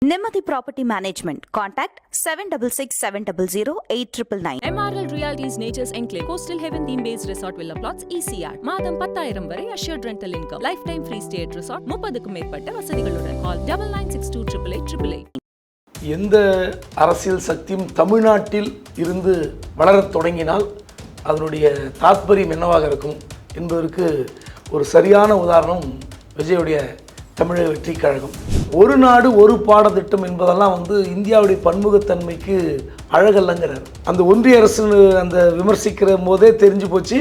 Nimati Property Management. Contact 7667008999. MRL Realty's Nature's Enclave, Coastal Heaven theme-based resort villa plots, ECR. மாதம் 10,000 வரை assured rental income. Lifetime free stay at resort. 30க்கும் மேற்பட்ட வசதிகளுடன். Call 9962888888. எந்த அரசியல் சக்தியும் தமிழ்நாட்டில் இருந்து வளரத் தொடங்கினால் அதனுடைய தாத்பரியம் என்னவாக இருக்கும் என்பதற்கு ஒரு சரியான உதாரணம் விஜயுடைய தமிழக வெற்றி கழகம். ஒரு நாடு ஒரு பாடத்திட்டம் என்பதெல்லாம் இந்தியாவுடைய பன்முகத்தன்மைக்கு அழகல்லங்கிறார். அந்த ஒன்றிய அரசு அந்த விமர்சிக்கிற போதே தெரிஞ்சு போச்சு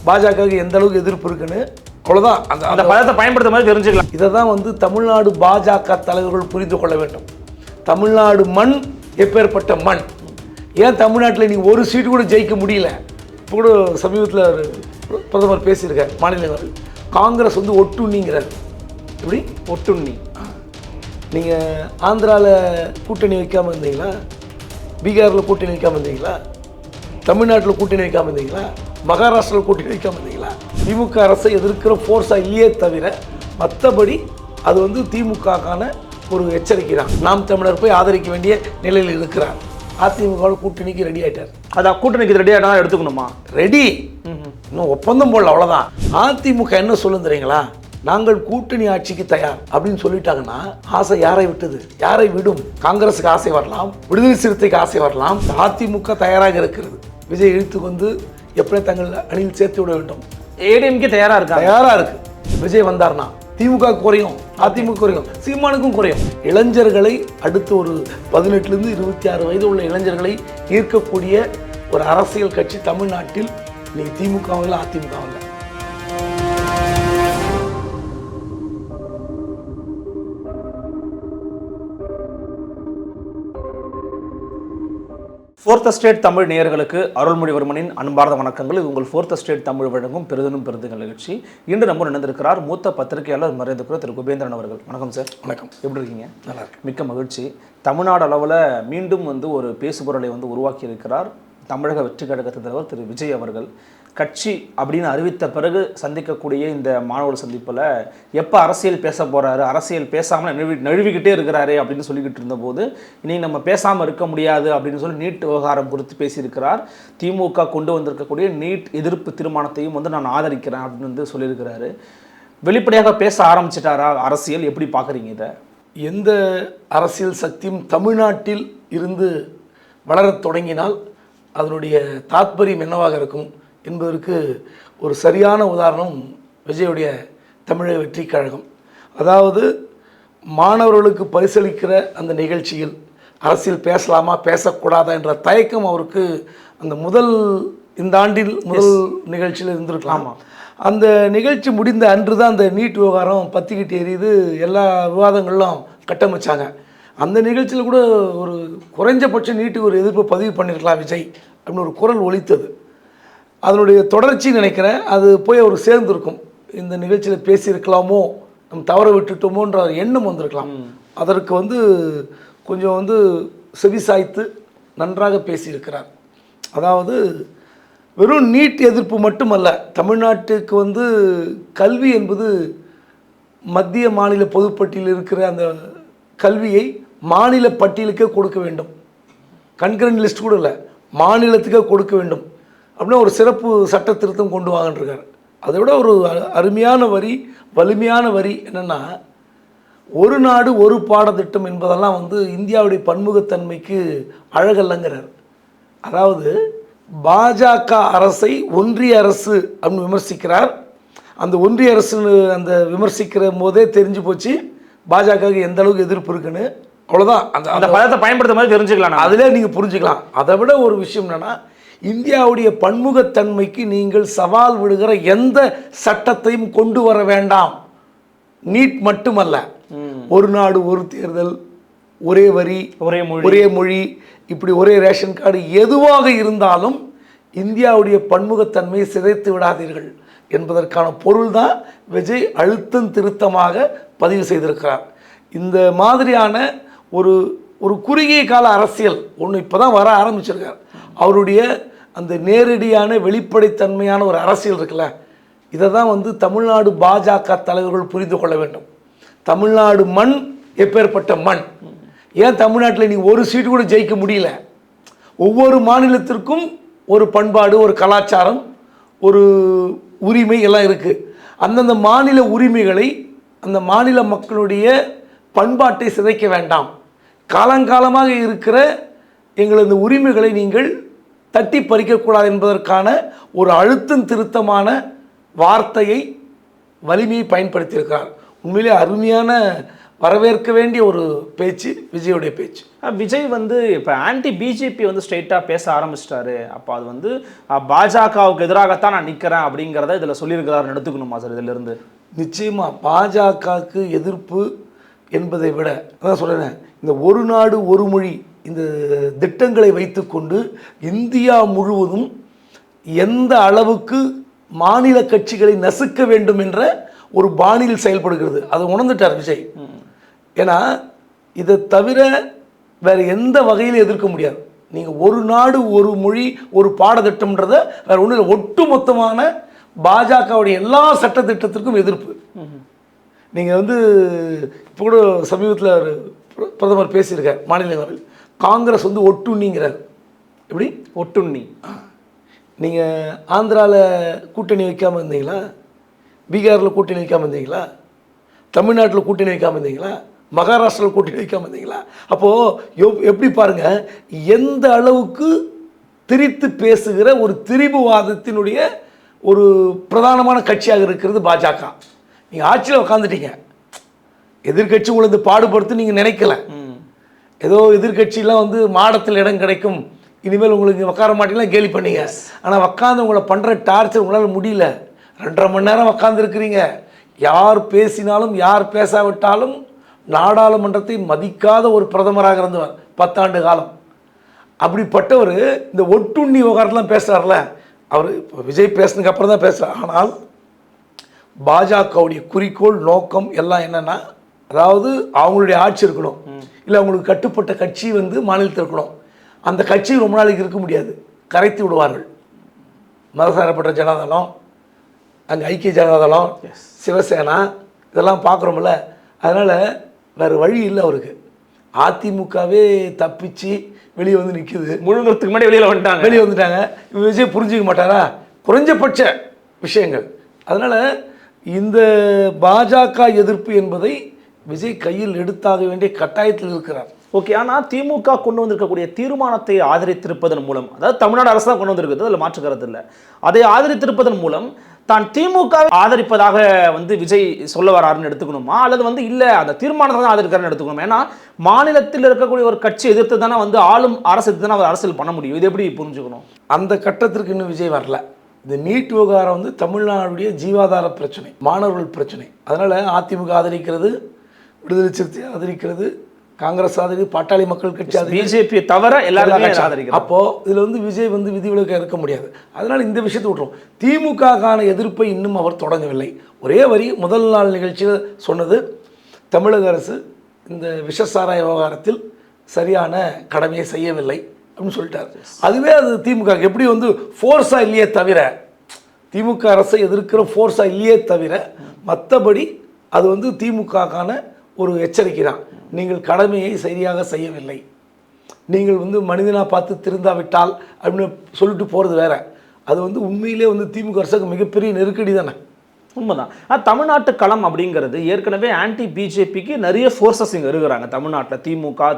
பாஜகவுக்கு எந்த அளவுக்கு எதிர்ப்பு இருக்குன்னு. அவ்வளோதான், அந்த பதத்தை பயன்படுத்த மாதிரி தெரிஞ்சுக்கலாம். இதை தான் தமிழ்நாடு பாஜக தலைவர்கள் புரிந்து கொள்ள வேண்டும். தமிழ்நாடு மண் எப்பேற்பட்ட மண். ஏன் தமிழ்நாட்டில் நீ ஒரு சீட்டு கூட ஜெயிக்க முடியல? இப்போ கூட சமீபத்தில் பிரதமர் பேசியிருக்கார் மாநிலங்கள். காங்கிரஸ் ஒட்டுண்ணிங்கிறார். எப்படி ஒட்டுண்ணி? நீங்கள் ஆந்திராவில் கூட்டணி வைக்காமல் இருந்தீங்களா? பீகாரில் கூட்டணி வைக்காமல் இருந்தீங்களா? தமிழ்நாட்டில் கூட்டணி வைக்காமல் இருந்தீங்களா? மகாராஷ்டிராவில் கூட்டணி வைக்காமல் இருந்தீங்களா? திமுக அரசை எதிர்க்கிற ஃபோர்ஸாக இல்லையே தவிர மற்றபடி அது திமுகக்கான ஒரு எச்சரிக்கை தான். நாம் தமிழர் போய் ஆதரிக்க வேண்டிய நிலையில் இருக்கிறார். அதிமுகவோட கூட்டணிக்கு ரெடி ஆகிட்டார். அதான் கூட்டணிக்கு ரெடி ஆகிட்டா எடுத்துக்கணுமா? ரெடி, இன்னும் ஒப்பந்தம் போடல, அவ்வளோதான். அதிமுக என்ன சொல்லும் தெரியுங்களா? நாங்கள் கூட்டணி ஆட்சிக்கு தயார் அப்படின்னு சொல்லிட்டாங்கன்னா ஆசை யாரை விட்டது? யாரை விடும்? காங்கிரஸுக்கு ஆசை வரலாம், விடுதலை சிறுத்தைக்கு ஆசை வரலாம். அதிமுக தயாராக இருக்கிறது. விஜய் இழுத்து எப்படி தங்கள் அணியில் சேர்த்து விட வேண்டும். ஏடிஎம்கே தயாராக இருக்கு. விஜய் வந்தார்னா திமுக குறையும், அதிமுக குறையும், சீமானுக்கும் குறையும். இளைஞர்களை அடுத்து ஒரு 18 to 26 வயது உள்ள இளைஞர்களை ஈர்க்கக்கூடிய ஒரு அரசியல் கட்சி தமிழ்நாட்டில் நீ திமுகவில் அதிமுகவில். ஃபோர்த் ஸ்டேட் தமிழ் நேயர்களுக்கு அருள்மொழிவர்மனின் அன்பார்ந்த வணக்கங்கள். இது உங்கள் ஃபோர்த் ஸ்டேட் தமிழ் வழங்கும் பெரிதும் பெருந்துகள் நிகழ்ச்சி. இன்று நம்ம நடந்திருக்கிறார் மூத்த பத்திரிகையாளர் மறைந்திருக்கிற திரு குபேந்திரன் அவர்கள். வணக்கம் சார். வணக்கம். எப்படி இருக்கீங்க? நல்லா இருக்கு. மிக்க மகிழ்ச்சி. தமிழ்நாடு அளவில் மீண்டும் ஒரு பேசுபொருளை உருவாக்கி இருக்கிறார் தமிழக வெற்றி கழகத்தின் தலைவர் திரு விஜய் அவர்கள். கட்சி அப்படின்னு அறிவித்த பிறகு சந்திக்கக்கூடிய இந்த மாணவர் சந்திப்பில் எப்போ அரசியல் பேச போகிறாரு, அரசியல் பேசாமல் நழுவிக்கிட்டே இருக்கிறாரு அப்படின்னு சொல்லிக்கிட்டு இருந்தபோது இனி நம்ம பேசாமல் இருக்க முடியாது அப்படின்னு சொல்லி நீட் விவகாரம் குறித்து பேசியிருக்கிறார். திமுக கொண்டு வந்திருக்கக்கூடிய நீட் எதிர்ப்பு தீர்மானத்தையும் நான் ஆதரிக்கிறேன் அப்படின்னு சொல்லியிருக்கிறாரு. வெளிப்படையாக பேச ஆரம்பிச்சிட்டாரா? அரசியல் எப்படி பார்க்குறீங்க இதை? எந்த அரசியல் சக்தியும் தமிழ்நாட்டில் இருந்து வளரத் தொடங்கினால் அதனுடைய தாத்பரியம் என்னவாக இருக்கும் என்பதற்கு ஒரு சரியான உதாரணம் விஜயுடைய தமிழக வெற்றி கழகம். அதாவது மாணவர்களுக்கு பரிசளிக்கிற அந்த நிகழ்ச்சியில் அரசியல் பேசலாமா பேசக்கூடாதா என்ற தயக்கம் அவருக்கு அந்த இந்த ஆண்டில் முதல் நிகழ்ச்சியில் இருந்திருக்கலாம். அந்த நிகழ்ச்சி முடிந்த அன்று தான் அந்த நீட் விவகாரம் பற்றிக்கிட்டு எரியுது, எல்லா விவாதங்களும் கட்டமைச்சாங்க. அந்த நிகழ்ச்சியில் கூட ஒரு குறைஞ்சபட்சம் நீட்டுக்கு ஒரு எதிர்ப்பு பதிவு பண்ணியிருக்கலாம் விஜய் அப்படின்னு ஒரு குரல் ஒலித்தது. அதனுடைய தொடர்ச்சி நினைக்கிறேன். அது போய் அவர் சேர்ந்துருக்கும். இந்த நிகழ்ச்சியில் பேசியிருக்கலாமோ, நம்ம தவற விட்டுட்டோமோன்ற எண்ணம் வந்திருக்கலாம். அதற்கு கொஞ்சம் செவிசாய்த்து நன்றாக பேசியிருக்கிறார். அதாவது வெறும் நீட் எதிர்ப்பு மட்டுமல்ல, தமிழ்நாட்டுக்கு கல்வி என்பது மத்திய மாநில பொதுப்பட்டியலில் இருக்கிற அந்த கல்வியை மாநில பட்டியலுக்கே கொடுக்க வேண்டும். கன்கரண்ட் லிஸ்ட் கூட இல்லை, மாநிலத்துக்கே கொடுக்க வேண்டும் அப்படின்னா ஒரு சிறப்பு சட்ட திருத்தம் கொண்டு வாங்கன்றிருக்கார். அதை விட ஒரு அருமையான வரி, வலிமையான வரி என்னென்னா, ஒரு நாடு ஒரு பாடத்திட்டம் என்பதெல்லாம் இந்தியாவுடைய பன்முகத்தன்மைக்கு அழகல்லங்கிறார். அதாவது பாஜக அரசை ஒன்றிய அரசு அப்படின்னு விமர்சிக்கிறார். அந்த ஒன்றிய அரசு அந்த விமர்சிக்கிற போதே தெரிஞ்சு போச்சு பாஜகவுக்கு எந்த அளவுக்கு எதிர்ப்பு இருக்குன்னு. அவ்வளோதான், அந்த பதத்தை பயன்படுத்த மாதிரி தெரிஞ்சுக்கலாம். அதிலே நீங்கள் புரிஞ்சுக்கலாம். அதை விட ஒரு விஷயம் என்னென்னா, இந்தியாவுடைய பன்முகத்தன்மைக்கு நீங்கள் சவால் விடுகிற எந்த சட்டத்தையும் கொண்டு வர வேண்டாம். நீட் மட்டுமல்ல, ஒரு நாடு ஒரு தேர்தல், ஒரே வரி, ஒரே மொழி, இப்படி ஒரே ரேஷன் கார்டு, எதுவாக இருந்தாலும் இந்தியாவுடைய பன்முகத்தன்மையை சிதைத்து விடாதீர்கள் என்பதற்கான பொருள் தான் விஜய் அழுத்தம் திருத்தமாக பதிவு செய்திருக்கிறார். இந்த மாதிரியான ஒரு குறுகிய கால அரசியல் ஒன்று இப்போ தான் வர ஆரம்பிச்சிருக்கார். அவருடைய அந்த நேரடியான வெளிப்படைத்தன்மையான ஒரு அரசியல் இருக்குல்ல, இதை தான் தமிழ்நாடு பாஜக தலைவர்கள் புரிந்து கொள்ள வேண்டும். தமிழ்நாடு மண் எப்பேற்பட்ட மண். ஏன் தமிழ்நாட்டில் நீங்கள் ஒரு சீட்டு கூட ஜெயிக்க முடியல? ஒவ்வொரு மாநிலத்திற்கும் ஒரு பண்பாடு, ஒரு கலாச்சாரம், ஒரு உரிமை எல்லாம் இருக்குது. அந்தந்த மாநில உரிமைகளை, அந்த மாநில மக்களுடைய பண்பாட்டை சிதைக்க வேண்டாம். காலங்காலமாக இருக்கிற எங்களது உரிமைகளை நீங்கள் தட்டி பறிக்கக்கூடாது என்பதற்கான ஒரு அழுத்தம் திருத்தமான வார்த்தையை, வலிமையை பயன்படுத்தியிருக்கிறார். உண்மையிலே அருமையான, வரவேற்க வேண்டிய ஒரு பேச்சு விஜயோடைய பேச்சு. விஜய் வந்து இப்போ ஆன்டி பிஜேபி வந்து ஸ்ட்ரெயிட்டாக பேச ஆரம்பிச்சிட்டாரு. அப்போ அது வந்து பாஜகவுக்கு எதிராகத்தான் நான் நிற்கிறேன் அப்படிங்கிறத இதில் சொல்லியிருக்கிறாருன்னு எடுத்துக்கணுமா சார்? இதிலிருந்து நிச்சயமாக பாஜகவுக்கு எதிர்ப்பு என்பதை விட, அதான் சொல்கிறேன், இந்த ஒரு நாடு ஒரு மொழி இந்த திட்டங்களை வைத்துக்கொண்டு இந்தியா முழுவதும் எந்த அளவுக்கு மாநில கட்சிகளை நசுக்க வேண்டும் என்ற ஒரு பாணியில் செயல்படுகிறது. அதை உணர்ந்துட்டார் விஜய். ஏன்னா இதை தவிர வேறு எந்த வகையில் எதிர்க்க முடியாது. நீங்கள் ஒரு நாடு ஒரு மொழி ஒரு பாடத்திட்டம்ன்றதை வேறு ஒன்றும் இல்லை. ஒட்டு மொத்தமான பாஜகவுடைய எல்லா சட்டத்திட்டத்திற்கும் எதிர்ப்பு. நீங்கள் வந்து இப்போ கூட சமீபத்தில் ஒரு பிரதமர் பேசியிருக்கார் மாநிலங்களவையில். காங்கிரஸ் வந்து ஒட்டுண்ணிங்கிறார். எப்படி ஒட்டுண்ணி? நீங்கள் ஆந்திராவில் கூட்டணி வைக்காமல் இருந்தீங்களா? பீகாரில் கூட்டணி வைக்காமல் இருந்தீங்களா? தமிழ்நாட்டில் கூட்டணி வைக்காமல் இருந்தீங்களா? மகாராஷ்டிராவில் கூட்டணி வைக்காமல் இருந்தீங்களா? அப்போது எப்படி பாருங்கள், எந்த அளவுக்கு திரித்து பேசுகிற ஒரு திரிபுவாதத்தினுடைய ஒரு பிரதானமான கட்சியாக இருக்கிறது பாஜக. நீங்கள் ஆட்சியில் உட்காந்துட்டீங்க, எதிர்கட்சி உங்களது பாடுபடுத்து நீங்கள் நினைக்கல. ஏதோ எதிர்கட்சியெலாம் வந்து மாடத்தில் இடம் கிடைக்கும், இனிமேல் உங்களுக்கு உட்கார மாட்டீங்களா கேலி பண்ணீங்க. ஆனால் உட்காந்து உங்களை பண்ணுற டார்ச்சர் உங்களால் முடியல. 2.5 மணி நேரம் உட்காந்துருக்கிறீங்க. யார் பேசினாலும் யார் பேசாவிட்டாலும் நாடாளுமன்றத்தை மதிக்காத ஒரு பிரதமராக இருந்தவர் 10 ஆண்டு காலம். அப்படிப்பட்டவர் இந்த ஒட்டுண்ணி விவகாரத்தெலாம் பேசுகிறார்ல, அவர் இப்போ விஜய் பேசுனதுக்கு அப்புறம் தான் பேசுகிறார். ஆனால் பாஜகவுடைய குறிக்கோள், நோக்கம் எல்லாம் என்னென்னா, அதாவது அவங்களுடைய ஆட்சி இருக்கணும், இல்லை அவங்களுக்கு கட்டுப்பட்ட கட்சி வந்து மாநிலத்தில் இருக்கணும். அந்த கட்சி ரொம்ப நாளைக்கு இருக்க முடியாது, கரைத்து விடுவார்கள். மதசாரப்பட்ட ஜனதாதளம், அங்கே ஐக்கிய ஜனதாதளம், சிவசேனா, இதெல்லாம் பார்க்குறோம்ல. அதனால் வேறு வழி இல்லை அவருக்கு. அதிமுகவே தப்பிச்சு வெளியே வந்து நிற்குது. முழுங்கிறதுக்கு முன்னாடி வெளியே வந்துட்டாங்க. விஜய் புரிஞ்சிக்க மாட்டாரா? குறைஞ்சபட்ச விஷயங்கள். அதனால் இந்த பாஜக எதிர்ப்பு என்பதை விஜய் கையில் எடுத்தாக வேண்டிய கட்டாயத்தில் இருக்கிறார். ஓகே. ஆனால் திமுக கொண்டு வந்திருக்கக்கூடிய தீர்மானத்தை ஆதரித்திருப்பதன் மூலம், அதாவது தமிழ்நாடு அரசு தான் கொண்டு வந்திருக்குது, அதில் மாற்றுக்கிறது இல்லை, அதை ஆதரித்திருப்பதன் மூலம் தான் திமுக ஆதரிப்பதாக வந்து விஜய் சொல்ல வராருன்னு எடுத்துக்கணுமா, அல்லது வந்து இல்லை அந்த தீர்மானத்தை தான் ஆதரிக்கிறாருன்னு எடுத்துக்கணுமா? ஏன்னா மாநிலத்தில் இருக்கக்கூடிய ஒரு கட்சி எதிர்த்து தானே வந்து ஆளும் அரசு எதிர்த்து தானே அவர் அரசியல் பண்ண முடியும். இது எப்படி புரிஞ்சுக்கணும்? அந்த கட்டத்திற்கு இன்னும் விஜய் வரல. இந்த நீட் விவகாரம் வந்து தமிழ்நாடுடைய ஜீவாதார பிரச்சனை, மாணவர்கள் பிரச்சனை. அதனால் அதிமுக ஆதரிக்கிறது, விடுதலை சிறுத்தை ஆதரிக்கிறது, காங்கிரஸ் ஆதரிக்கிறது, பாட்டாளி மக்கள் கட்சி ஆதரிக்கிறது, பிஜேபி தவிர எல்லாருமே ஆதரிக்கிறது. அப்போது இதில் வந்து விஜய் வந்து விதிவிலக்காக இருக்க முடியாது. அதனால் இந்த விஷயத்தை விட்டுரும். திமுகக்கான எதிர்ப்பை இன்னும் அவர் தொடங்கவில்லை. ஒரே வரி முதல் நாள் நிகழ்ச்சியில் சொன்னது, தமிழக அரசு இந்த விஷசாராய விவகாரத்தில் சரியான கடமையை செய்யவில்லை அப்படின்னு சொல்லிட்டார். அதுவே அது திமுக எப்படி வந்து ஃபோர்ஸாக இல்லையே தவிர, திமுக அரசை எதிர்க்கிற ஃபோர்ஸாக இல்லையே தவிர, மற்றபடி அது வந்து திமுகக்கான ஒரு எச்சரிக்கை தான். நீங்கள் கடமையை சரியாக செய்யவில்லை, நீங்கள் வந்து மனிதனாக பார்த்து திருந்தாவிட்டால் அப்படின்னு சொல்லிட்டு போகிறது வேற. அது வந்து உண்மையிலே வந்து திமுக அரசுக்கு மிகப்பெரிய நெருக்கடி தானே. உண்மைதான். தமிழ்நாட்டு களம் அப்படிங்கிறது ஏற்கனவே ஆன்டி பிஜேபிக்கு நிறைய ஃபோர்ஸஸ் இங்கே இருக்கிறாங்க தமிழ்நாட்டில்.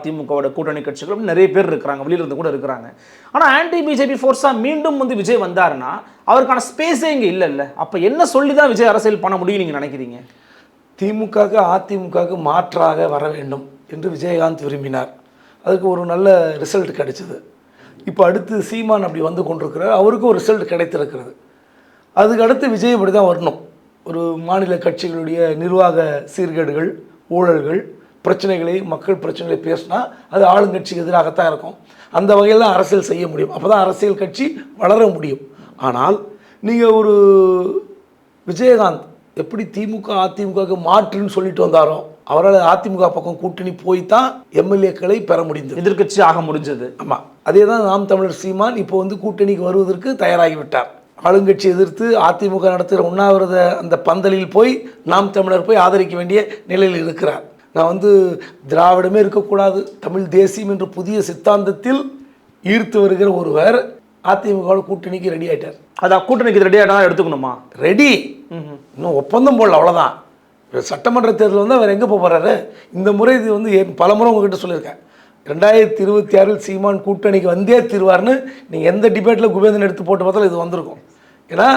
திமுகவோட கூட்டணி கட்சிகள் அப்படி நிறைய பேர் இருக்கிறாங்க, வெளியிலிருந்து கூட இருக்கிறாங்க. ஆனால் ஆன்டி பிஜேபி ஃபோர்ஸாக மீண்டும் வந்து விஜய் வந்தாருன்னா அவருக்கான ஸ்பேஸே இங்கே இல்லை. அப்போ என்ன சொல்லி தான் விஜய் அரசியல் பண்ண முடியும் நீங்கள் நினைக்கிறீங்க? திமுகவுக்கு அதிமுகவுக்கு மாற்றாக வர வேண்டும் என்று விஜயகாந்த் விரும்பினார். அதுக்கு ஒரு நல்ல ரிசல்ட் கிடைச்சிது. இப்போ அடுத்து சீமான் அப்படி வந்து கொண்டிருக்கிறார், அவருக்கும் ஒரு ரிசல்ட் கிடைத்திருக்கிறது. அதுக்கு அடுத்து விஜய் அப்படி தான் வரணும். ஒரு மாநில கட்சிகளுடைய நிர்வாக சீர்கேடுகள், ஊழல்கள், பிரச்சனைகளை, மக்கள் பிரச்சனைகளை பேசினா அது ஆளுங்கட்சிக்கு எதிராகத்தான் இருக்கும். அந்த வகையில் தான் அரசியல் செய்ய முடியும். அப்போ தான் அரசியல் கட்சி வளர முடியும். ஆனால் நீங்கள் ஒரு விஜயகாந்த் எப்படி திமுக அதிமுகவுக்கு மாற்றுன்னு சொல்லிட்டு வந்தாரோ, அவரால் அதிமுக பக்கம் கூட்டணி போய் தான் எம்எல்ஏக்களை பெற முடிந்தது, எதிர்க்கட்சி ஆக முடிஞ்சது. ஆமாம், அதே தான் நாம் தமிழர் சீமான் இப்போ வந்து கூட்டணிக்கு வருவதற்கு தயாராகிவிட்டார். ஆளுங்கட்சி எதிர்த்து அதிமுக நடத்துகிற உண்ணாவிரத அந்த பந்தலில் போய் நாம் தமிழர் போய் ஆதரிக்க வேண்டிய நிலையில் இருக்கிறார். நான் வந்து திராவிடமே இருக்கக்கூடாது, தமிழ் தேசியம் என்ற புதிய சித்தாந்தத்தில் ஈர்த்து வருகிற ஒருவர் அதிமுக கூட்டணிக்கு ரெடி ஆயிட்டார். அதான் கூட்டணிக்கு ரெடி ஆகிட்டா எடுத்துக்கணுமா? ரெடி, இன்னும் ஒப்பந்தம் போடல, அவ்வளோதான். சட்டமன்ற தேர்தல் வந்து அவர் எங்கே போகிறாரு? இந்த முறை இது வந்து பல முறை உங்ககிட்ட சொல்லியிருக்கேன், 2026 சீமான் கூட்டணிக்கு வந்தே தீர்வார்னு. நீங்கள் எந்த டிபேட்டில் குபேந்திரன் எடுத்து போட்டு பார்த்தாலும் இது வந்திருக்கும். ஏன்னா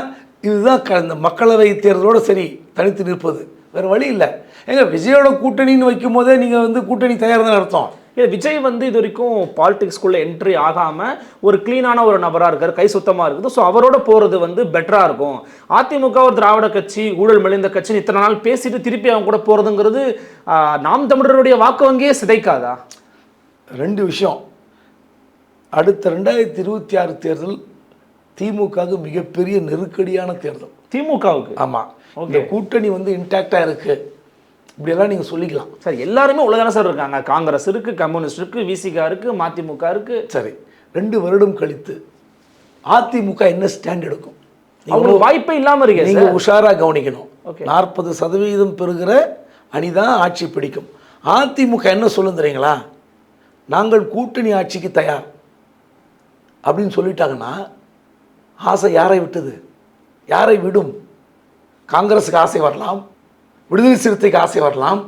இதுதான் இந்த மக்களவை தேர்தலோடு சரி தனித்து நிற்பது, வேறு வழி இல்லை. ஏங்க விஜயோட கூட்டணின்னு வைக்கும் போதே நீங்கள் வந்து கூட்டணி தயார் தான் அர்த்தம். விஜய் வந்து இது வரைக்கும் பாலிடிக்ஸ்குள்ளே என்ட்ரி ஆகாமல் ஒரு க்ளீனான ஒரு நபராக இருக்கார், கை சுத்தமாக இருக்குது. ஸோ அவரோட போகிறது வந்து பெட்டராக இருக்கும். அதிமுக ஒரு திராவிட கட்சி, ஊழல் மெலிந்த கட்சின்னு இத்தனை நாள் பேசிட்டு திருப்பி அவங்க கூட போகிறதுங்கிறது நாம் தமிழருடைய வாக்கு வங்கியே சிதைக்காதா? ரெண்டு விஷயம். அடுத்த 2026 தேர்தல் திமுகவுக்கு மிகப்பெரிய நெருக்கடியான தேர்தல். திமுகவுக்கு? ஆமாம். இந்த கூட்டணி வந்து இன்டாக்டாக இருக்குது, இப்படியெல்லாம் நீங்கள் சொல்லிக்கலாம். சார் எல்லாருமே உள்ளதானே சார் இருக்காங்க. காங்கிரஸ் இருக்குது, கம்யூனிஸ்ட் இருக்குது, விசிகா இருக்குது, மதிமுக இருக்குது. சரி, 2 வருடம் கழித்து அதிமுக என்ன ஸ்டாண்ட் எடுக்கும்? அவங்களுக்கு வாய்ப்பே இல்லாமல் இருக்கு. நீங்கள் உஷாராக கவனிக்கணும். 40% பெறுகிற அணிதான் ஆட்சி பிடிக்கும். அதிமுக என்ன சொல்லும் தெரியுங்களா? நாங்கள் கூட்டணி ஆட்சிக்கு தயார் அப்படின்னு சொல்லிட்டாங்கன்னா ஆசை யாரை விட்டது? யாரை விடும்? காங்கிரஸுக்கு ஆசை வரலாம், விடுதலை சிறுத்தைக்கு ஆசை வரலாம்.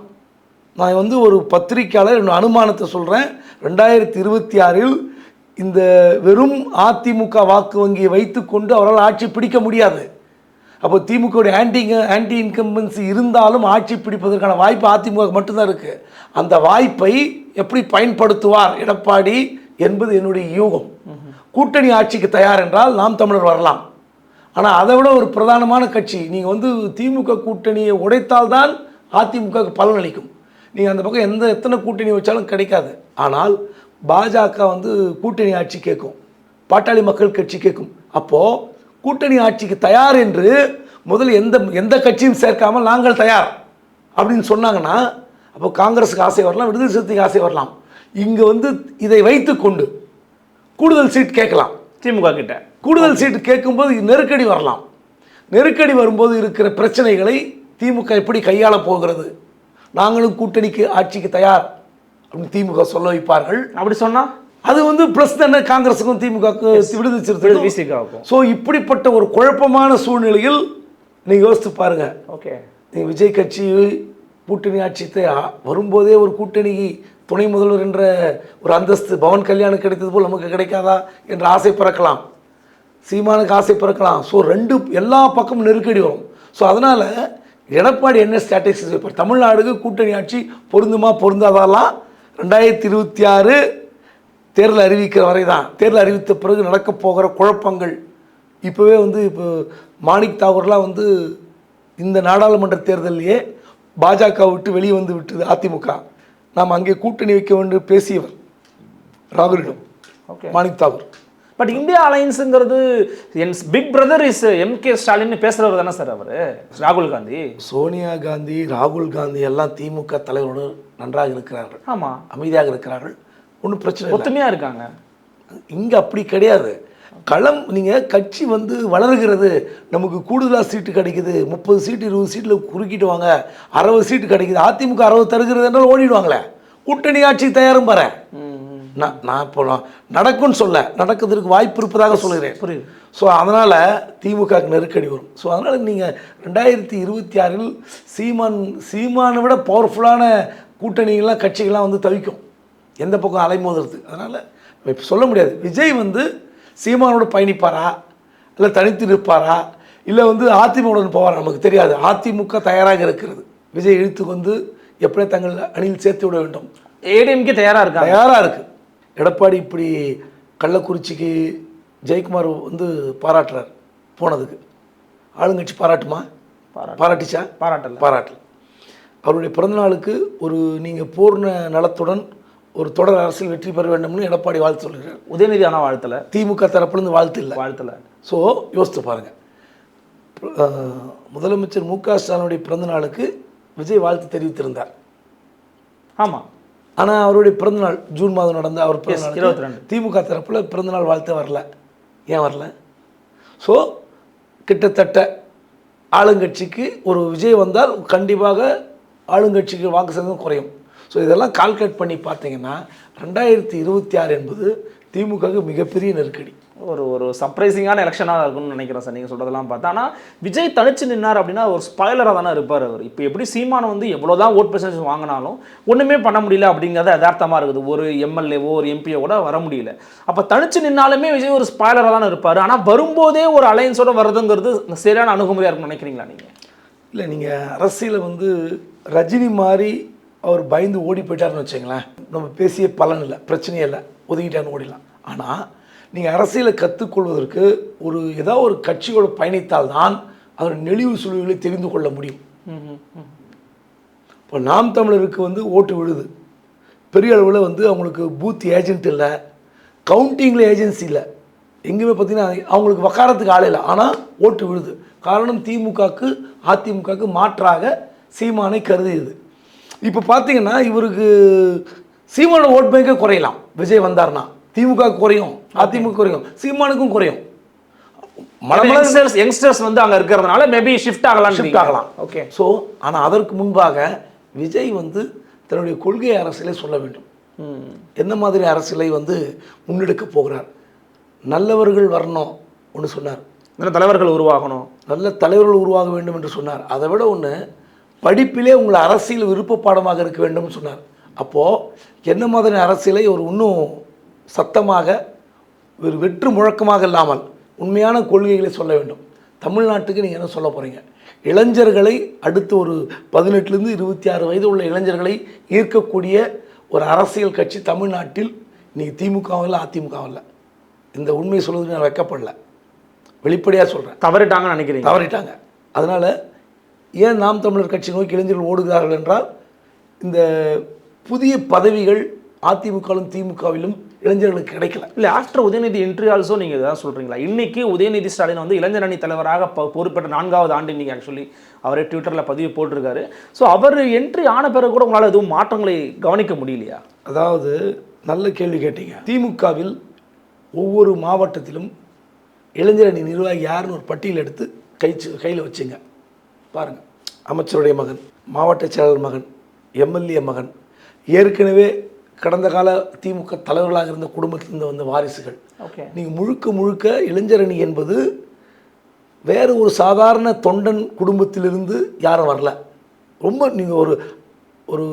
நான் வந்து ஒரு பத்திரிக்கையாளர் அனுமானத்தை சொல்கிறேன். 2026 இந்த வெறும் அதிமுக வாக்கு வங்கியை வைத்துக்கொண்டு அவரால் ஆட்சி பிடிக்க முடியாது. அப்போ திமுகவுடைய ஆன்டி இன்கம்பன்சி இருந்தாலும் ஆட்சி பிடிப்பதற்கான வாய்ப்பு அதிமுக மட்டும்தான் இருக்குது. அந்த வாய்ப்பை எப்படி பயன்படுத்துவார் எடப்பாடி என்பது என்னுடைய யூகம். கூட்டணி ஆட்சிக்கு தயார் என்றால் நாம் தமிழர் வரலாம். ஆனால் அதை விட ஒரு பிரதானமான கட்சி, நீங்கள் வந்து திமுக கூட்டணியை உடைத்தால்தான் அதிமுகவுக்கு பலன் அளிக்கும். நீங்கள் அந்த பக்கம் எத்தனை கூட்டணி வச்சாலும் கிடைக்காது. ஆனால் பாஜக வந்து கூட்டணி ஆட்சி கேட்கும், பாட்டாளி மக்கள் கட்சி கேட்கும். அப்போது கூட்டணி ஆட்சிக்கு தயார் என்று முதல் எந்த கட்சியும் சேர்க்காமல் நாங்கள் தயார் அப்படின்னு சொன்னாங்கன்னா அப்போ காங்கிரஸுக்கு ஆசை வரலாம், விடுதலை சிறுத்தைக்கு ஆசை வரலாம். இங்கே வந்து இதை வைத்து கொண்டு கூடுதல் சீட் கேட்கலாம். திமுக கிட்ட கூடுதல் சீட்டு கேட்கும்போது நெருக்கடி வரலாம். நெருக்கடி வரும்போது இருக்கிற பிரச்சனைகளை திமுக எப்படி கையாள போகிறது? நாங்களும் கூட்டணிக்கு ஆட்சிக்கு தயார் அப்படின்னு திமுக சொல்ல வைப்பார்கள். அப்படி சொன்னா அது வந்து ப்ளஸ் தானே காங்கிரஸுக்கும் திமுகவுக்கும் விடுதலை சிறுத்தைக்கும். ஸோ இப்படிப்பட்ட ஒரு குழப்பமான சூழ்நிலையில் நீங்கள் யோசித்து பாருங்க. ஓகே, நீங்கள் விஜய் கட்சி கூட்டணி ஆட்சி வரும்போதே ஒரு கூட்டணிக்கு துணை முதல்வர் என்ற ஒரு அந்தஸ்து பவன் கல்யாணம் கிடைத்தது போல் நமக்கு கிடைக்காதா என்ற ஆசை பிறக்கலாம், சீமானுக்கு ஆசை பிறக்கலாம். ஸோ எல்லா பக்கமும் நெருக்கடி வரும். ஸோ அதனால் எடப்பாடி என்ன ஸ்ட்ராட்டஜிஸ் வைப்பார்? தமிழ்நாடுக்கு கூட்டணி ஆட்சி பொருந்துமா பொருந்தாதாலாம் 2026 தேர்தல் அறிவிக்கிற வரை தான். தேர்தல் அறிவித்த பிறகு நடக்கப் போகிற குழப்பங்கள் இப்போவே வந்து இப்போ மாணிக் தாகூர்லாம் வந்து இந்த நாடாளுமன்ற தேர்தலையே பாஜக விட்டு வெளியே வந்து விட்டது அதிமுக. நாம் அங்கே கூட்டணி வைக்க வேண்டும் பேசியவர் ராகுலிடம். Okay, Manik Tagore. But India அலையன்ஸுங்கிறது என் big brother is MK Stalin பேசுகிறவர் தானே சார் அவர்? ராகுல் காந்தி, சோனியா காந்தி, ராகுல் காந்தி எல்லாம் திமுக தலைவரோடு நன்றாக இருக்கிறார்கள். ஆமாம், அமைதியாக இருக்கிறார்கள், ஒன்றும் பிரச்சனை ஒத்துமையாக இருக்காங்க. இங்கே அப்படி கிடையாது. நீங்கள் கட்சி வந்து வளர்கிறது, நமக்கு கூடுதலாக சீட்டு கிடைக்குது, 30 சீட்டு 20 சீட்டில் குறுக்கிட்டு வாங்க, 60 சீட்டு கிடைக்குது, அதிமுக 60 தருகிறது என்றால் ஓடிடுவாங்களே. கூட்டணி ஆட்சிக்கு தயாரும் பாரு. நான் இப்போ நடக்கும்னு சொல்ல, நடக்கிறதுக்கு வாய்ப்பு இருப்பதாக சொல்கிறேன். புரியுது. ஸோ அதனால் திமுகவுக்கு நெருக்கடி வரும். ஸோ அதனால் நீங்கள் 2026 சீமானை விட பவர்ஃபுல்லான கூட்டணிகள்லாம் கட்சிகள்லாம் வந்து தவிக்கும், எந்த பக்கம் அலைமோதுறது. அதனால் இப்போ சொல்ல முடியாது விஜய் வந்து சீமானோடு பயணிப்பாரா, இல்லை தனித்து நிற்பாரா, இல்லை வந்து அதிமுகவுடன் போவாரா, நமக்கு தெரியாது. அதிமுக தயாராக இருக்கிறது. விஜய் இழுத்து வந்து எப்படியே தங்கள் அணியில் சேர்த்து விட வேண்டும். ஏடிஎம்கே தயாராக இருக்குது. எடப்பாடி இப்படி கள்ளக்குறிச்சிக்கு ஜெயக்குமார் வந்து பாராட்டுறார் போனதுக்கு. ஆளுங்கட்சி பாராட்டுமா? பாராட்டிச்சா? பாராட்டல. அவருடைய பிறந்தநாளுக்கு ஒரு நீங்கள் பூர்ண நலத்துடன் ஒரு தொடர் அரசியல் வெற்றி பெற வேண்டும்னு எடப்பாடி வாழ்த்து சொல்கிறார். உதயநிதி ஆனால் வாழ்த்தலை, திமுக தரப்புலேருந்து வாழ்த்தலை. ஸோ யோசித்து பாருங்கள், முதலமைச்சர் மு.க. ஸ்டாலினுடைய பிறந்தநாளுக்கு விஜய் வாழ்த்து தெரிவித்திருந்தார். ஆமாம், ஆனால் அவருடைய பிறந்தநாள் ஜூன் மாதம் நடந்த அவர் பிறந்தநாள் 22 திமுக தரப்பில் பிறந்தநாள் வாழ்த்து வரல. ஏன் வரல? ஸோ கிட்டத்தட்ட ஆளுங்கட்சிக்கு ஒரு விஜய் வந்தால் கண்டிப்பாக ஆளுங்கட்சிக்கு வாக்கு சதவீதம் குறையும். ஸோ இதெல்லாம் கால்குலேட் பண்ணி பார்த்தீங்கன்னா 2026 என்பது திமுகவுக்கு மிகப்பெரிய நெருக்கடி. ஒரு சர்ப்ரைசிங்கான எலெக்ஷனாக இருக்கும்னு நினைக்கிறேன் சார் நீங்கள் சொல்கிறதெல்லாம் பார்த்தா. ஆனால் விஜய் தனிச்சு நின்னார் அப்படின்னா ஒரு ஸ்பாய்லராக தானே இருப்பார் அவர். இப்போ எப்படி சீமானை வந்து எவ்வளோதான் ஓட் பெர்சன்டேஜ் வாங்கினாலும் ஒன்றுமே பண்ண முடியல அப்படிங்கிறது யதார்த்தமாக இருக்குது. ஒரு எம்எல்ஏவோ ஒரு எம்பியோ கூட வர முடியல. அப்போ தனிச்சு நின்னாலுமே விஜய் ஒரு ஸ்பாய்லராக தானே இருப்பார். ஆனால் வரும்போதே ஒரு அலையன்ஸோட வர்றதுங்கிறது சரியான அணுகுமுறையாக இருக்கும்னு நினைக்கிறீங்களா நீங்கள்? இல்லை, நீங்கள் அரசியலை வந்து ரஜினி மாதிரி அவர் பயந்து ஓடி போயிட்டாருன்னு வச்சுங்களேன், நம்ம பேசிய பலன் இல்லை, பிரச்சனையே இல்லை, ஒதுக்கிட்டான்னு ஓடிடலாம். ஆனால் நீங்கள் அரசியலை கற்றுக்கொள்வதற்கு ஏதாவது ஒரு கட்சியோடு பயணித்தால்தான் அதோட நெளிவு சுழிவுகளை தெரிந்து கொள்ள முடியும். இப்போ நாம் தமிழருக்கு வந்து ஓட்டு விழுது, பெரிய அளவில் வந்து அவங்களுக்கு பூத் ஏஜென்ட் இல்லை, கவுண்டிங்கில் ஏஜென்சி இல்லை, எங்கேயுமே பார்த்தீங்கன்னா அவங்களுக்கு வக்காரத்துக்கு ஆளே இல்லை, ஆனால் ஓட்டு விழுது. காரணம் திமுகவுக்கு அதிமுகவுக்கு மாற்றாக சீமானை கருதியது. இப்போ பார்த்தீங்கன்னா இவருக்கு சீமானோட ஓட் பேங்கே குறையலாம். விஜய் வந்தார்னா திமுக குறையும், அதிமுக குறையும், சீமானுக்கும் குறையும். யங்ஸ்டர்ஸ் வந்து அங்கே இருக்கிறதுனால மேபி ஷிஃப்ட் ஆகலாம். ஓகே. ஸோ ஆனால் அதற்கு முன்பாக விஜய் வந்து தன்னுடைய கொள்கை அரசியலை சொல்ல வேண்டும். என்ன மாதிரி அரசியலை வந்து முன்னெடுக்க போகிறார்? நல்லவர்கள் வரணும் ஒன்று சொன்னார், நல்ல தலைவர்கள் உருவாகணும், நல்ல தலைவர்கள் உருவாக வேண்டும் என்று சொன்னார். அதை விட ஒன்று, படிப்பிலே உங்களை அரசியல் விருப்ப பாடமாக இருக்க வேண்டும்னு சொன்னார். அப்போது என்ன மாதிரி அரசியலை ஒரு இன்னும் சத்தமாக ஒரு வெற்று முழக்கமாக இல்லாமல் உண்மையான கொள்கைகளை சொல்ல வேண்டும். தமிழ்நாட்டுக்கு நீங்கள் என்ன சொல்ல போகிறீங்க? இளைஞர்களை அடுத்து ஒரு 18லேருந்து 26 வயது உள்ள இளைஞர்களை ஈர்க்கக்கூடிய ஒரு அரசியல் கட்சி தமிழ்நாட்டில் இன்றைக்கி திமுகவும் இல்லை அதிமுகவும் இல்லை. இந்த உண்மையை சொல்வதுக்கு நான் வைக்கப்படல, வெளிப்படையாக சொல்கிறேன். தவறிட்டாங்கன்னு நினைக்கிறேன். தவறிட்டாங்க. அதனால் ஏன் நாம் தமிழர் கட்சி நோக்கி இளைஞர்கள் ஓடுகிறார்கள் என்றால், இந்த புதிய பதவிகள் அதிமுகவிலும் திமுகவிலும் இளைஞர்களுக்கு கிடைக்கல. இல்லை, ஆஃப்டர் உதயநிதி என்ட்ரி ஆல்சோ நீங்கள் இதான் சொல்கிறீங்களா? இன்றைக்கி உதயநிதி ஸ்டாலின் வந்து இளைஞர் அணி தலைவராக பொறுப்பேற்ற 4வது ஆண்டு இன்றைக்கி ஆக்சுவலி அவரே ட்விட்டரில் பதிவு போட்டிருக்காரு. ஸோ அவர் என்ட்ரி ஆன பிறகு கூட உங்களால் எதுவும் மாற்றங்களை கவனிக்க முடியலையா? அதாவது நல்ல கேள்வி கேட்டீங்க. திமுகவில் ஒவ்வொரு மாவட்டத்திலும் இளைஞர் அணி நிர்வாகி யாருன்னு ஒரு பட்டியல் எடுத்து கையில் வச்சுங்க பாருங்கள். அமைச்சருடைய மகன், மாவட்ட செயலாளர் மகன், எம்எல்ஏ மகன், ஏற்கனவே கடந்த கால திமுக தலைவர்களாக இருந்த குடும்பத்திலிருந்து வந்த வாரிசுகள். ஓகே. நீங்கள் முழுக்க இளைஞரணி என்பது வேறு ஒரு சாதாரண தொண்டன் குடும்பத்திலிருந்து யாரும் வரல. ரொம்ப நீங்கள் ஒரு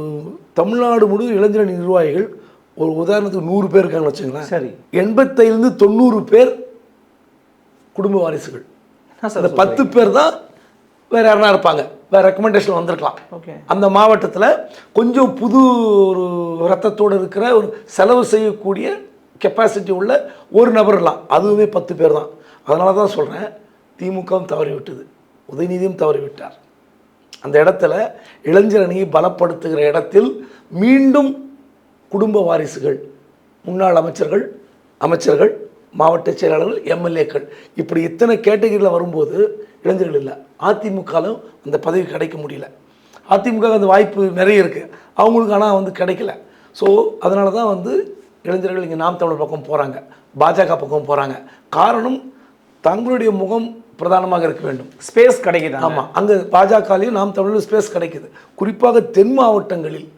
தமிழ்நாடு முழு இளைஞரணி நிர்வாகிகள் ஒரு உதாரணத்துக்கு 100 பேர் இருக்காங்கன்னு வச்சுங்களேன். சரி. 85லேருந்து 90 பேர் குடும்ப வாரிசுகள். அந்த 10 பேர் தான் வேறு யாருனா இருப்பாங்க, வேறு ரெக்கமெண்டேஷன் வந்திருக்கலாம். ஓகே. அந்த மாவட்டத்தில் கொஞ்சம் புது ஒரு ரத்தத்தோடு இருக்கிற ஒரு செலவு செய்யக்கூடிய கெப்பாசிட்டி உள்ள ஒரு நபர்லாம், அதுவுமே 10 பேர் தான். அதனால தான் சொல்கிறேன், திமுகவும் தவறி விட்டது, உதயநிதியும் தவறி விட்டார். அந்த இடத்துல இளைஞர் அணியை பலப்படுத்துகிற இடத்தில் மீண்டும் குடும்ப வாரிசுகள், முன்னாள் அமைச்சர்கள், மாவட்ட செயலாளர்கள், எம்எல்ஏக்கள், இப்படி இத்தனை கேட்டகரியில் வரும்போது இளைஞர்கள் இல்லை. அதிமுகலும் அந்த பதவி கிடைக்க முடியல. அதிமுக அந்த வாய்ப்பு நிறைய இருக்குது, அவங்களுக்கு ஆனால் வந்து கிடைக்கல. ஸோ அதனால தான் வந்து இளைஞர்கள் இங்கே நாம் தமிழர் பக்கம் போகிறாங்க, பாஜக பக்கம் போகிறாங்க. காரணம், தங்களுடைய முகம் பிரதானமாக இருக்க வேண்டும், ஸ்பேஸ் கிடைக்குது. ஆமாம், அங்கே பாஜகலையும் நாம் தமிழர் ஸ்பேஸ் கிடைக்குது. குறிப்பாக தென் மாவட்டங்களில்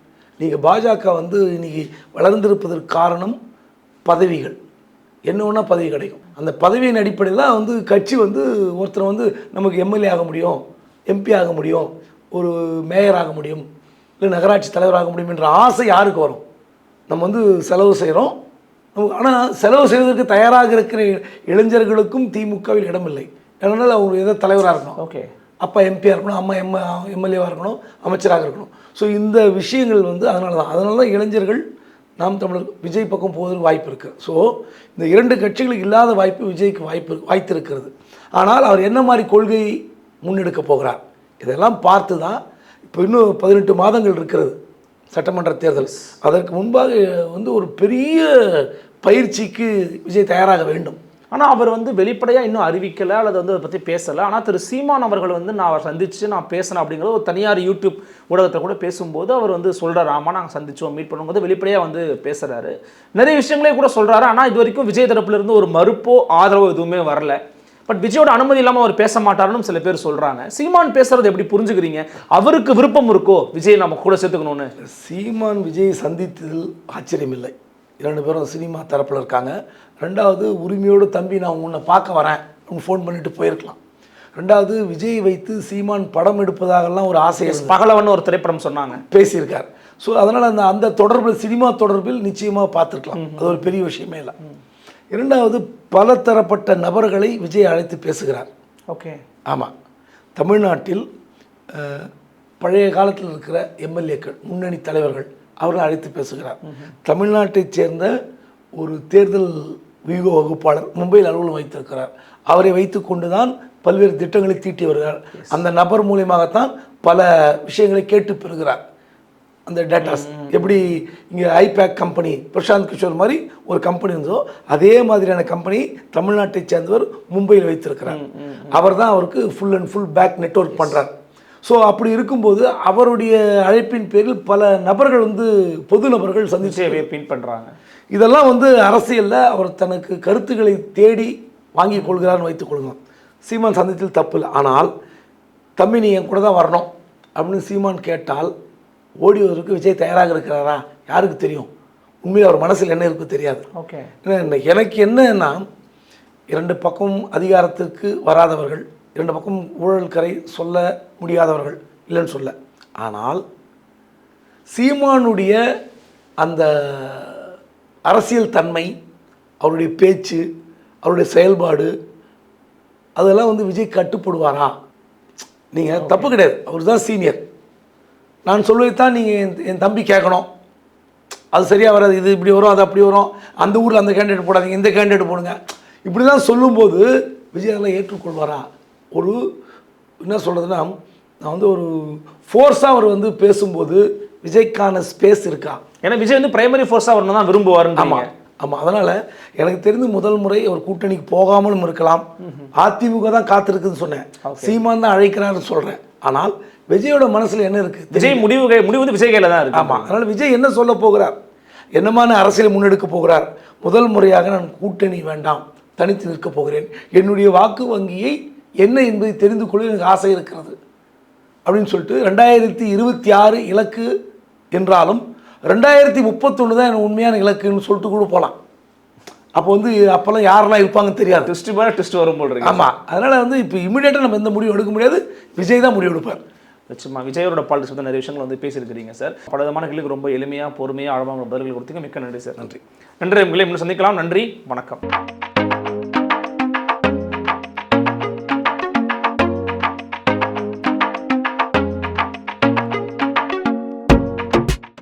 நீங்கள் பாஜக வந்து இன்றைக்கி வளர்ந்திருப்பதற்கு காரணம் பதவிகள். என்ன ஒன்றா பதவி கிடைக்கும். அந்த பதவியின் அடிப்படையில் தான் வந்து கட்சி வந்து ஒருத்தர் வந்து நமக்கு எம்எல்ஏ ஆக முடியும், எம்பி ஆக முடியும், ஒரு மேயர் ஆக முடியும், இல்லை நகராட்சி தலைவராக முடியும் என்ற ஆசை யாருக்கு வரும்? நம்ம வந்து செலவு செய்கிறோம், ஆனால் செலவு செய்வதற்கு தயாராக இருக்கிற இளைஞர்களுக்கும் திமுகவில் இடமில்லை. அதனால் அவங்க ஏதோ தலைவராக இருக்கணும், ஓகே, அப்பா எம்பியாக இருக்கணும், அம்மா எம்எல்ஏவாக இருக்கணும், அமைச்சராக இருக்கணும். ஸோ இந்த விஷயங்கள் வந்து அதனால தான் இளைஞர்கள் நாம் தமிழர் விஜய் பக்கம் போவதற்கு வாய்ப்பு இருக்குது. ஸோ இந்த 2 கட்சிகளுக்கு இல்லாத வாய்ப்பு விஜய்க்கு வாய்த்திருக்கிறது. ஆனால் அவர் என்ன மாதிரி கொள்கை முன்னெடுக்க போகிறார் இதெல்லாம் பார்த்து தான். இப்போ இன்னும் 18 மாதங்கள் இருக்கிறது சட்டமன்ற தேர்தல். அதற்கு முன்பாக வந்து ஒரு பெரிய பயிற்சிக்கு விஜய் தயாராக வேண்டும். ஆனால் அவர் வந்து வெளிப்படையாக இன்னும் அறிவிக்கலை அல்லது வந்து அதை பற்றி பேசலை. ஆனால் திரு சீமான் அவர்கள் வந்து நான் சந்தித்து நான் பேசினேன் அப்படிங்கிறது ஒரு தனியார் யூடியூப் ஊடகத்தில் கூட பேசும்போது அவர் வந்து சொல்கிறார், ஆமாம் நாங்கள் சந்தித்தோம், மீட் பண்ணும்போது வெளிப்படையாக வந்து பேசுகிறாரு, நிறைய விஷயங்களே கூட சொல்கிறாரு. ஆனால் இது வரைக்கும் விஜய் தரப்புலேருந்து ஒரு மறுப்போ ஆதரவோ எதுவுமே வரல. பட் விஜயோட அனுமதி இல்லாமல் அவர் பேச மாட்டாருன்னு சில பேர் சொல்றாங்க. சீமான் பேசுறது எப்படி புரிஞ்சுக்கிறீங்க? அவருக்கு விருப்பம் இருக்கோ விஜய் நம்ம கூட சேர்த்துக்கணும்னு? சீமான் விஜய் சந்தித்ததில் ஆச்சரியமில்லை. 2 பேரும் சினிமா தரப்பில் இருக்காங்க. 2வது உரிமையோடு தம்பி நான் உன்னை பார்க்க வரேன் அப்படின்னு ஃபோன் பண்ணிட்டு போயிருக்கலாம். 2வது விஜய் வைத்து சீமான் படம் எடுப்பதாகலாம் ஒரு ஆசை பகலவன் ஒரு திரைப்படம் சொன்னாங்க, பேசியிருக்கார். ஸோ அதனால் அந்த தொடர்பில் சினிமா தொடர்பில் நிச்சயமாக பார்த்துருக்கலாம். அது ஒரு பெரிய விஷயமே இல்லை. 2வது பல தரப்பட்ட நபர்களை விஜய் அழைத்து பேசுகிறார். ஓகே, ஆமாம். தமிழ்நாட்டில் பழைய காலத்தில் இருக்கிற எம்எல்ஏக்கள், முன்னணி தலைவர்கள் அவர்கள் அழைத்து பேசுகிறார். தமிழ்நாட்டைச் சேர்ந்த ஒரு தேர்தல் வியூக வகுப்பாளர் மும்பையில் அலுவலகம் வைத்திருக்கிறார். அவரை வைத்து கொண்டு தான் பல்வேறு திட்டங்களை தீட்டி வருகிறார். அந்த நபர் மூலியமாகத்தான் பல விஷயங்களை கேட்டு பெறுகிறார். அந்த டேட்டாஸ் எப்படி இங்கே ஐபேக் கம்பெனி பிரசாந்த் கிஷோர் மாதிரி ஒரு கம்பெனி இருந்தோ அதே மாதிரியான கம்பெனி தமிழ்நாட்டை சேர்ந்தவர் மும்பையில் வைத்திருக்கிறார். அவர் தான் அவருக்கு full and full back network பண்ணுறார். ஸோ அப்படி இருக்கும்போது அவருடைய அழைப்பின் பேரில் பல நபர்கள் பொது நபர்கள் சந்தித்து பின் பண்ணுறாங்க. இதெல்லாம் அரசியலில் அவர் தனக்கு கருத்துக்களை தேடி வாங்கி கொள்கிறார்னு வைத்துக் கொள்ளுங்கள். சீமான் சந்தித்தில் தப்பு இல்லை. ஆனால் தம்பி நீ என் கூட தான் வரணும் அப்படின்னு சீமான் கேட்டால் ஓடிவதற்கு விஜய் தயாராக இருக்கிறாரா யாருக்கு தெரியும்? உண்மையாக அவர் மனசில் என்ன இருக்குது தெரியாது. ஓகே, எனக்கு என்னன்னா 2 பக்கம் அதிகாரத்திற்கு வராதவர்கள், 2 பக்கம் ஊழல் கரை சொல்ல முடியாதவர்கள் இல்லைன்னு சொல்ல. ஆனால் சீமானுடைய அந்த அரசியல் தன்மை, அவருடைய பேச்சு, அவருடைய செயல்பாடு அதெல்லாம் விஜய் கட்டுப்படுவாரா? நீங்கள் தப்பு கிடையாது, அவர் தான் சீனியர். நான் சொல்வதைத்தான் நீங்கள் என் தம்பி கேட்கணும். அது சரியாக வராது, இது இப்படி வரும், அது அப்படி வரும், அந்த ஊரில் அந்த கேண்டிடேட் போடாதீங்க, இந்த கேண்டிடேட் போடுங்க, இப்படி தான் சொல்லும்போது விஜய் அதெல்லாம் ஏற்றுக்கொள்வாரா? ஒரு என்ன சொல்கிறதுனா, நான் ஒரு ஃபோர்ஸாக அவர் பேசும்போது விஜய்க்கான ஸ்பேஸ் இருக்கா? ஏன்னா விஜய் பிரைமரி ஃபோர்ஸாக வரணும் தான் விரும்புவார். ஆமாம் ஆமாம். அதனால் எனக்கு தெரிந்து முதல் முறை அவர் கூட்டணிக்கு போகாமலும் இருக்கலாம். அதிமுக தான் காத்திருக்குன்னு சொன்னேன், சீமான் தான் அழைக்கிறான்னு சொல்கிறேன். ஆனால் விஜயோட மனசில் என்ன இருக்குது? விஜய் முடிவு விஜய் கையில் தான் இருக்குது. ஆமாம். அதனால் விஜய் என்ன சொல்ல போகிறார், என்னமான அரசியலை முன்னெடுக்க போகிறார்? முதல் முறையாக நான் கூட்டணி வேண்டாம், தனித்து நிற்க போகிறேன், என்னுடைய வாக்கு வங்கியை என்ன என்பதை தெரிந்து கொள்ள எனக்கு ஆசை இருக்கிறது அப்படின்னு சொல்லிட்டு 2026 இலக்கு என்றாலும் 2031 தான் எனக்கு உண்மையான இலக்குன்னு சொல்லிட்டு கூட போகலாம். அப்போ அப்போல்லாம் யாரெல்லாம் இருப்பாங்கன்னு தெரியாது. டெஸ்ட் வரும் போல் இருக்கு. ஆமாம். அதனால் இப்போ இமீடியட்டாக நம்ம எந்த முடிவு எடுக்க முடியாது, விஜய் தான் முடிவு எடுப்பார். நிச்சயமாக விஜயோட பாலிடிக்ஸ் பற்றி நிறைய விஷயங்கள் பேசியிருக்கிறீங்க சார். பல விதமான கேள்விக்கு ரொம்ப எளிமையாக பொறுமையாக ஆழமாக பதில்கள் கொடுத்தீங்க. மிக்க நன்றி சார். நன்றி. நன்றி. உங்களை இன்னும் சந்திக்கலாம். நன்றி, வணக்கம்.